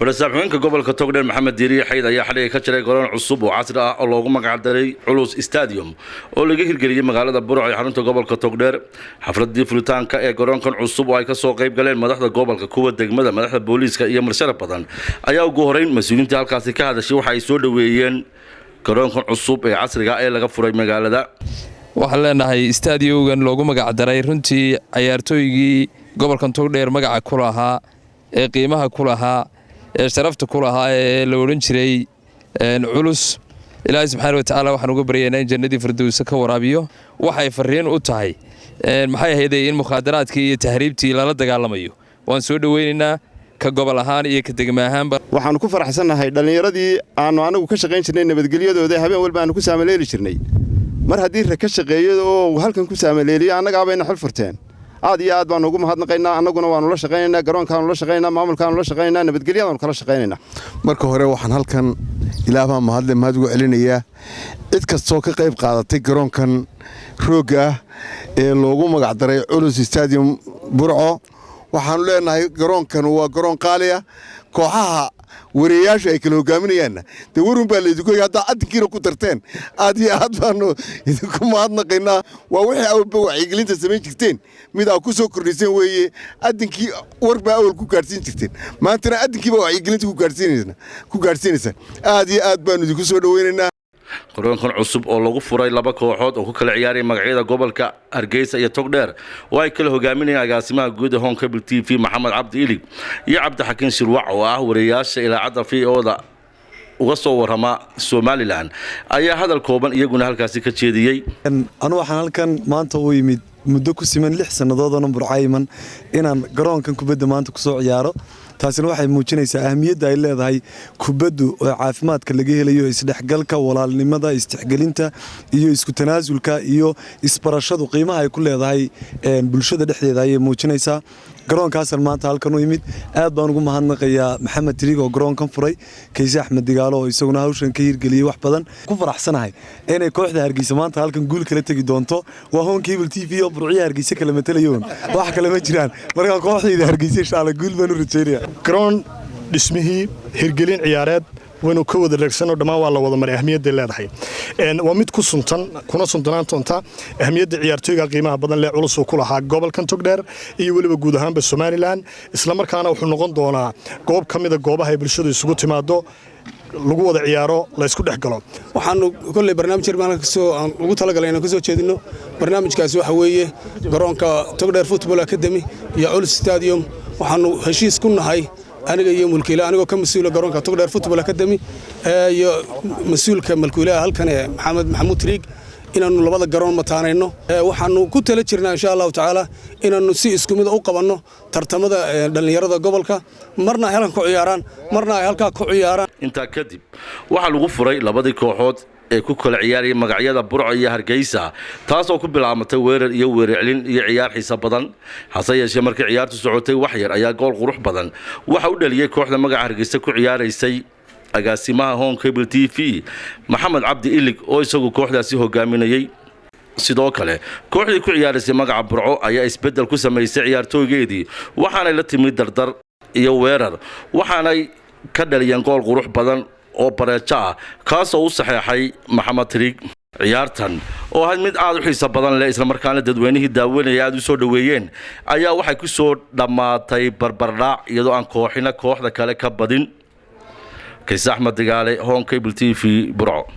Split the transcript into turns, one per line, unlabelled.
barasaaxooyinka gobolka Togdheer Maxamed Diiriye Xayd ayaa xalay ka jiray garoon cusub oo casri ah oo loogu magac daray Culus Stadium oo laga hirgeliyay magaalada Burco ee xarunta gobolka Togdheer. Xafladii furitaanka ee garoonkan cusub oo ay ka soo qayb galeen madaxda gobolka, kuwa degmada, madaxda booliiska iyo marshal badan ayaa ugu horeyn mas'uuliyiinta halkaasi ka hadashay waxa ay soo dhaweeyeen garoonkan cusub ee casriga ah ee laga furay magaalada.
waxaan leenahay stadiumgan loogu magac daray runtii ciyaartooygii gobolka Togdheer magaca ku lahaa ee qiimaha ku lahaa ee sharafta ku lahaa ee la oran jiray Culus. Ilaahay subxaanahu wa ta'aala waxaan uga baryaynaa in jannadii firdawsa ka waraabiyo. waxay fariin u tahay maxay ahayd in mukhadaraadkii iyo tahriibtii lala dagaalamayo. waan soo dhaweynaynaa ka gobol ahaan iyo ka degmo ahaanba.
waxaan ku faraxsanahay dhalinyaradii aanu anagu ka shaqayn jirnay nabadgelyadooda habeen walba aanu ku saamaleeli jirnay. mar haddii rag ka shaqeeyo oo halkan ku saamaleeliyo annaga bayna xil furteen. aad iyo aad baan ugu mahadnaqaynaa, annaguna waanu la shaqaynaynaa, garoonkaanu la shaqaynaynaa, maamulkaanu la shaqaynaynaa, nabadgelyadaanu kala shaqaynaynaa.
marka hore waxaan halkan ilaah baan mahad ugu celinayaa cid kastoo ka qayb qaadatay garoonkan rooga ah ee loogu magac daray Culus Stadium Burco. waxaanu leenahay garoonkan waa garoon qaali ah. kooxaha wariyaasha ay kala hogaaminayaan warun baa leedku hadda adinkiina ku darteen aad iyo aad baanu idinku mahadnaqaynaa. waa wixii awalba wacyigelinta samayn jirteen mid aad ku soo kordhiseen weeye. adinkii warbaa awal ku gaadhsiin jirteen, maantana adinkiiba wacyigelinta ku gaadhsiinaysa. aad iyo aad baanu idinku soo dhaweynaynaa.
garoonkan cusub oo lagu furay laba kooxood oo ku kala ciyaaraya magacyada gobolka Hargeysa iyo Togdheer oo ay kala hogaaminayaan agaasimaha guud ee Home Cable TV Maxamed Cabdi Ilig iyo Cabdi Xakiin Shirwac oo ah wariyaasha ilaacada VO-da uga soo warama Somaliland ayaa hadal kooban iyaguna halkaasi ka jeediyay.
anu waxaan halkan maanta u yimid muddo ku siman 6 sanadood oo Burcayman inaan garoonkan kubadda maanta ku soo ciyaaro. taasina waxay muujinaysaa ahmiyadda ay leedahay kubaddu oo caafimaadka laga helayo, isdhexgalka, walaalnimada, istixgelinta iyo isku tanaasulka iyo isbarashadu qiimaha ay ku leedahay bulshada dhexdeeda ayay muujinaysaa. garoonkaasan maanta halkan u yimid aad baan ugu mahadnaqayaa Maxamed Diiriye oo garoonkan furay, Kayse Axmed Digaalo oo isaguna hawshan ka hirgeliyay wax badan. ku faraxsanahay inay kooxda Hargeysa maanta halkan guul kala tagi doonto. waa Home Cable TV oo Burciya Hargeysa kala matalayoon wax kale ma jiraan. marka kooxda Hargeysa insha Allah guul baan u rajaynayaa.
garoon dhismihii hirgelin ciyaareed waynu ka wada reegsano dhammaan waa la wada maray ahmiyadda leedahay. waa mid ku suntan kuna suntanaan doonta ahmiyadda ciyaartooyga qiimaha badan leh Culus oo ku lahaa gobolkan Togdheer iyo waliba guud ahaanba Somaliland. isla markaana wuxuu noqon doonaa goob kamid ah goobaha ay bulshadu isugu timaado, lagu wada ciyaaro, la isku dhexgalo.
waxaanu kulli barnaamij marka soo aan ugu talagalay inaan ka soo jeedino barnaamijkaasi waxa weeye garoonka Togdheer Football Academy iyo Culus Stadium. waxaanu heshiis ku nahay aniga iyo mulkiile anigoo ka mas'uul garoonka Togdheer Football Academy iyo mas'uulka mulkiilaha halkan ee Maxamuud Triig inaanu labada garoon mataanayno. waxaanu ku tala jirnaa insha Allah taala inaanu si isku mid u qabanno tartamada dhalinyarada gobolka, marna ay halkan ku ciyaaraan, marna ay halka ku ciyaaraan.
inta kadib waxa lagu furay labadii kooxood ee ku kala ciyaaraya magacyada Burco iyo Hargeysa, taas oo ku bilaabantay weerar iyo weerarcelin iyo ciyaar xiiso badan. hase yeeshee markii ciyaartu socotay wax yar ayaa gool qurux badan waxa u dhaliyay kooxda magaca Hargeysa ku ciyaaraysay agaasimaha Home Cable TV Maxamed Cabdi Ilig oo isagu kooxdaasi hogaaminayay. sidoo kale kooxdii ku ciyaaraysay magaca Burco ayaa isbedel ku sameysay ciyaartooygeedii, waxaanay la timid dardar iyo weerar, waxaanay ka dhaliyeen gool qurux badan oo bareejo ah kaas oo u saxeexay Maxamed Triig. ciyaartan oo ahayd mid aad u xiiso badan leh isla markaana dadweynihii daawanaya aad u soo dhaweeyeen ayaa waxay ku soo dhamaatay barbardhac iyadoo aan kooxina kooxda kale ka badin. Kayse Axmed Digaale, Home Cable TV, Burco.